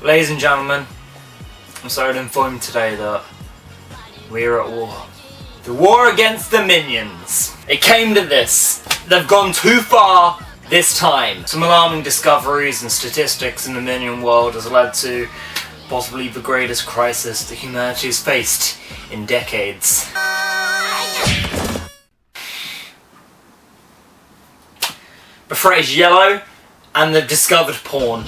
Ladies and gentlemen, I'm sorry to inform you today that we're at war. The war against the Minions. It came to this. They've gone too far this time. Some alarming discoveries and statistics in the Minion world has led to possibly the greatest crisis that humanity has faced in decades. The phrase yellow and they've discovered porn.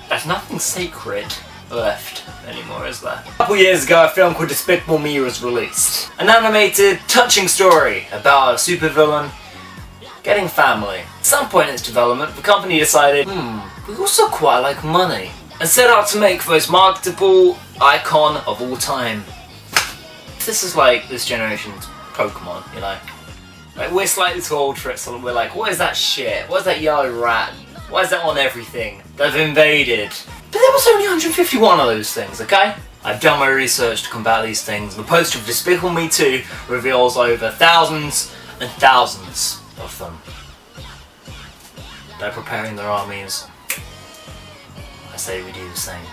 There's nothing sacred left anymore, is there? A couple years ago, a film called Despicable Me was released. An animated, touching story about a supervillain getting family. At some point in its development, the company decided, we also quite like money, and set out to make the most marketable icon of all time. This is like this generation's Pokemon, you know? Like, we're slightly too old for it, so we're like, what is that shit? What is that yellow rat? Why is that on everything? They've invaded. But there was only 151 of those things, okay? I've done my research to combat these things. The poster of Despicable Me 2 reveals over thousands and thousands of them. They're preparing their armies. I say we do the same.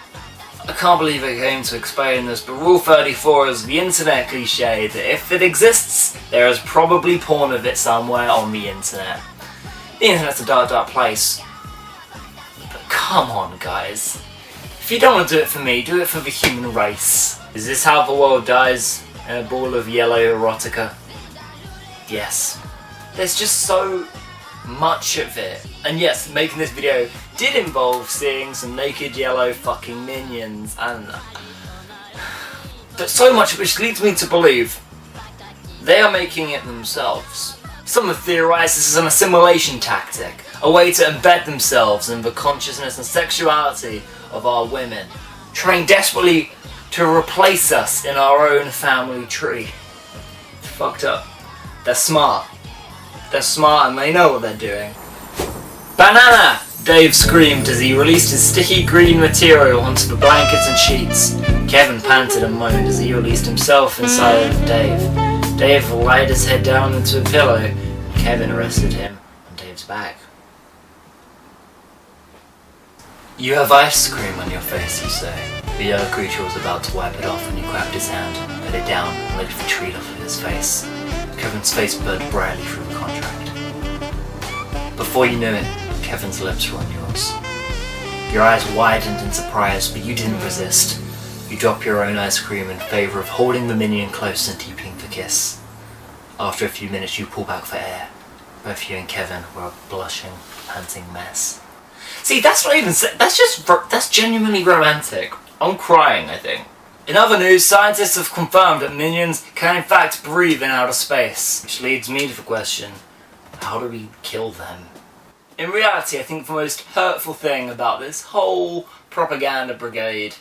I can't believe I came to explain this, but Rule 34 is the internet cliche that if it exists, there is probably porn of it somewhere on the internet. The internet's a dark, dark place. But come on, guys. If you don't want to do it for me, do it for the human race. Is this how the world dies? In a ball of yellow erotica? Yes. There's just so much of it. And yes, making this video did involve seeing some naked yellow fucking minions, and but so much which leads me to believe they are making it themselves. Some have theorized this is an assimilation tactic, a way to embed themselves in the consciousness and sexuality of our women, trying desperately to replace us in our own family tree. It's fucked up. They're smart. They're smart and they know what they're doing. Banana! Dave screamed as he released his sticky green material onto the blankets and sheets. Kevin panted and moaned as he released himself inside of Dave. Dave laid his head down into a pillow. Kevin rested him on Dave's back. You have ice cream on your face, you say. The yellow creature was about to wipe it off when you grabbed his hand, put it down, and let it retreat off of his face. Kevin's face burned brightly through the contract. Before you knew it, Kevin's lips were on yours. Your eyes widened in surprise, but you didn't resist. You dropped your own ice cream in favour of holding the Minion close and deepening the kiss. After a few minutes, you pull back for air. Both you and Kevin were a blushing, panting mess. See, that's not even... that's genuinely romantic. I'm crying, I think. In other news, scientists have confirmed that Minions can in fact breathe in outer space. Which leads me to the question, how do we kill them? In reality, I think the most hurtful thing about this whole propaganda brigade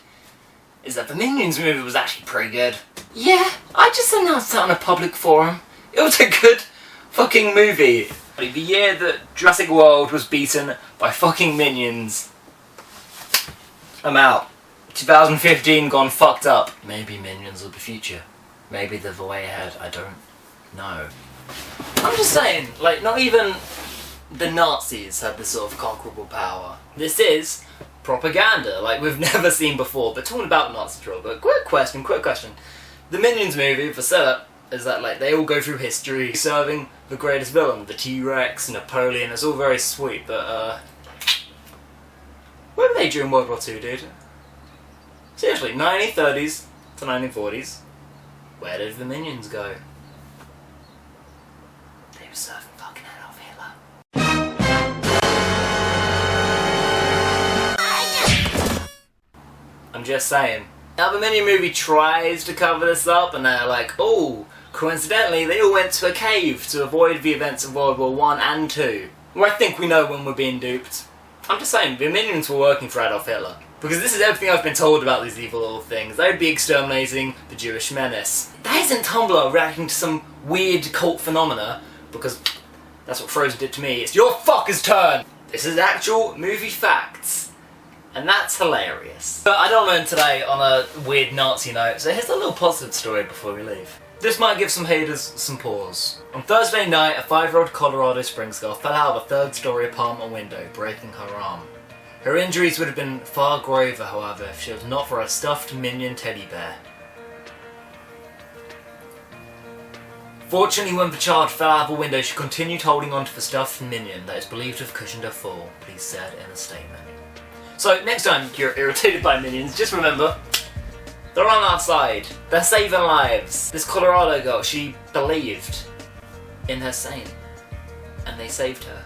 is that the Minions movie was actually pretty good. Yeah, I just announced that on a public forum. It was a good fucking movie. The year that Jurassic World was beaten by fucking Minions, I'm out. 2015 gone fucked up. Maybe Minions are the future. Maybe they're the way ahead. I don't know. I'm just saying, like, not even the Nazis had this sort of conquerable power. This is propaganda, like we've never seen before. But talking about Nazi troll, but quick question. The Minions movie, the setup, is that like they all go through history serving the greatest villain, the T-Rex, Napoleon. It's all very sweet, but where were they during World War II, dude? Seriously, 1930s to 1940s. Where did the Minions go? They were serving fucking Adolf Hitler. I'm just saying. Now the Minion movie tries to cover this up, and they're like, oh, coincidentally, they all went to a cave to avoid the events of World War I and II. Well, I think we know when we're being duped. I'm just saying, the Minions were working for Adolf Hitler. Because this is everything I've been told about these evil little things. They would be exterminating the Jewish menace. That isn't Tumblr reacting to some weird cult phenomena, because that's what Frozen did to me. It's your fucker's turn! This is actual movie facts. And that's hilarious. But I don't learn today on a weird Nazi note, so here's a little positive story before we leave. This might give some haters some pause. On Thursday night, a 5-year-old Colorado Springs girl fell out of a 3rd-story apartment window, breaking her arm. Her injuries would have been far graver, however, if she was not for a stuffed Minion teddy bear. Fortunately, when the child fell out of a window, she continued holding on to the stuffed Minion that is believed to have cushioned her fall, police said in a statement. So, next time you're irritated by Minions, just remember, they're on our side. They're saving lives. This Colorado girl, she believed in her saint, and they saved her.